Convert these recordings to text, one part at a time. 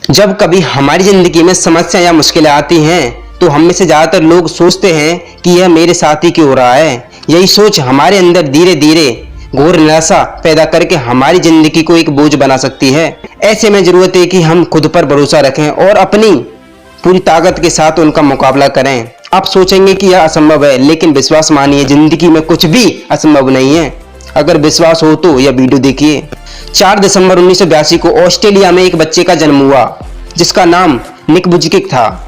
जब कभी हमारी जिंदगी में समस्या या मुश्किलें आती हैं तो हम में से ज्यादातर लोग सोचते हैं कि यह मेरे साथ ही क्यों हो रहा है। यही सोच हमारे अंदर धीरे धीरे घोर निराशा पैदा करके हमारी जिंदगी को एक बोझ बना सकती है। ऐसे में जरूरत है कि हम खुद पर भरोसा रखें और अपनी पूरी ताकत के साथ उनका मुकाबला करें। आप सोचेंगे कि यह असंभव है, लेकिन विश्वास मानिए, जिंदगी में कुछ भी असंभव नहीं है। अगर विश्वास हो तो यह वीडियो देखिए। 4 दिसंबर 1982 को ऑस्ट्रेलिया में एक बच्चे का जन्म हुआ जिसका नाम निक वुजकिक था।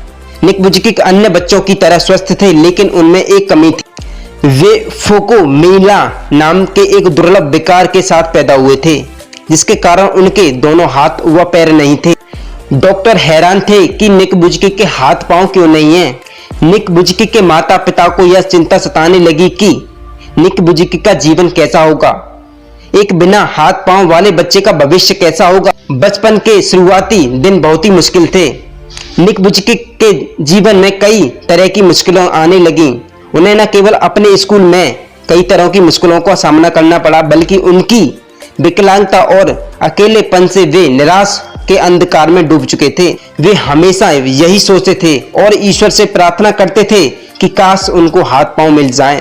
निक वुजकिक अन्य बच्चों की तरह स्वस्थ थे, लेकिन उनमें एक कमी थी। वे फोकोमेला नाम के एक दुर्लभ विकार के साथ पैदा हुए थे, जिसके कारण उनके दोनों हाथ व पैर नहीं थे। डॉक्टर हैरान थे कि निक वुजकिक के हाथ पांव क्यों नहीं हैं। निक वुजकिक के माता पिता को यह चिंता सताने लगी कि निक वुजकिक का जीवन कैसा होगा, एक बिना हाथ पांव वाले बच्चे का भविष्य कैसा होगा। बचपन के शुरुआती दिन बहुत ही मुश्किल थे। निक वुजकिक के जीवन में कई तरह की मुश्किलें आने लगी। उन्हें न केवल अपने स्कूल में कई तरह की मुश्किलों का सामना करना पड़ा, बल्कि उनकी विकलांगता और अकेलेपन से वे निराश के अंधकार में डूब चुके थे। वे हमेशा यही सोचते थे और ईश्वर से प्रार्थना करते थे कि काश उनको हाथ पांव मिल जाएं।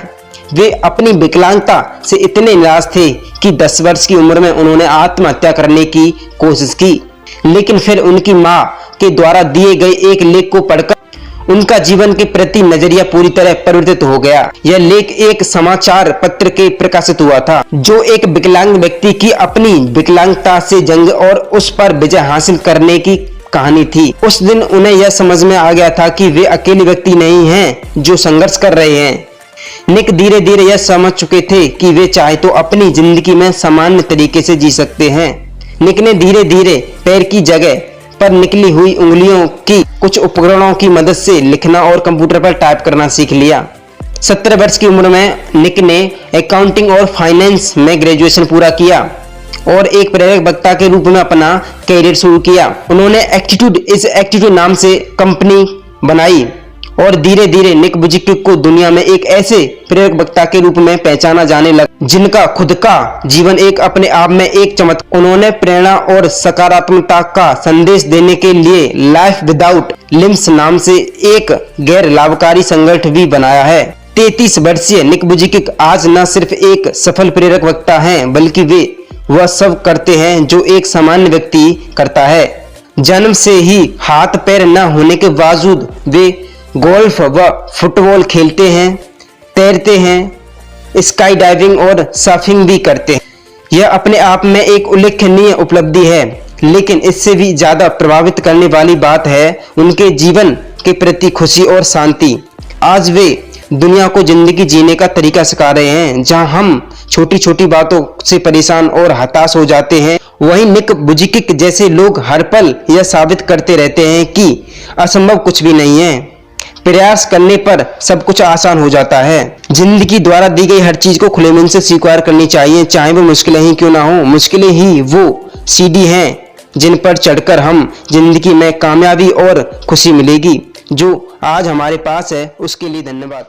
वे अपनी विकलांगता से इतने निराश थे कि 10 वर्ष की उम्र में उन्होंने आत्महत्या करने की कोशिश की, लेकिन फिर उनकी मां के द्वारा दिए गए एक लेख को पढ़कर उनका जीवन के प्रति नजरिया पूरी तरह परिवर्तित हो गया। यह लेख एक समाचार पत्र के प्रकाशित हुआ था, जो एक विकलांग व्यक्ति की अपनी विकलांगता से जंग और उस पर विजय हासिल करने की कहानी थी। उस दिन उन्हें यह समझ में आ गया था कि वे अकेले व्यक्ति नहीं हैं जो संघर्ष कर रहे हैं। निक धीरे धीरे यह समझ चुके थे कि वे चाहे तो अपनी जिंदगी में सामान्य तरीके से जी सकते हैं। निक ने धीरे धीरे पैर की जगह पर निकली हुई उंगलियों की कुछ उपकरणों की मदद से लिखना और कंप्यूटर पर टाइप करना सीख लिया। 17 वर्ष की उम्र में निक ने अकाउंटिंग और फाइनेंस में ग्रेजुएशन पूरा किया और एक प्रेरक वक्ता के रूप में अपना कैरियर शुरू किया। उन्होंने एटीट्यूड इज एटीट्यूड नाम से कंपनी बनाई और धीरे धीरे निक वुजकिक को दुनिया में एक ऐसे प्रेरक वक्ता के रूप में पहचाना जाने लगा जिनका खुद का जीवन एक अपने आप में एक चमत्कार। उन्होंने प्रेरणा और सकारात्मकता का संदेश देने के लिए लाइफ विदाउट लिम्स नाम से एक गैर लाभकारी संगठन भी बनाया है। 33 वर्षीय निक वुजकिक आज न सिर्फ एक सफल प्रेरक वक्ता हैं, बल्कि वे वह सब करते हैं जो एक सामान्य व्यक्ति करता है। जन्म से ही हाथ पैर न होने के बावजूद वे गोल्फ व फुटबॉल खेलते हैं, तैरते हैं, स्काई डाइविंग और सर्फिंग भी करते हैं। यह अपने आप में एक उल्लेखनीय उपलब्धि है, लेकिन इससे भी ज्यादा प्रभावित करने वाली बात है उनके जीवन के प्रति खुशी और शांति। आज वे दुनिया को जिंदगी जीने का तरीका सिखा रहे हैं। जहां हम छोटी छोटी बातों से परेशान और हताश हो जाते हैं, वहीं निक वुजकिक जैसे लोग हर पल यह साबित करते रहते हैं कि असंभव कुछ भी नहीं है। प्रयास करने पर सब कुछ आसान हो जाता है। जिंदगी द्वारा दी गई हर चीज को खुले मन से स्वीकार करनी चाहिए, चाहे वो मुश्किलें ही क्यों ना हो। मुश्किलें ही वो सीढ़ी हैं जिन पर चढ़कर हम जिंदगी में कामयाबी और खुशी मिलेगी। जो आज हमारे पास है उसके लिए धन्यवाद।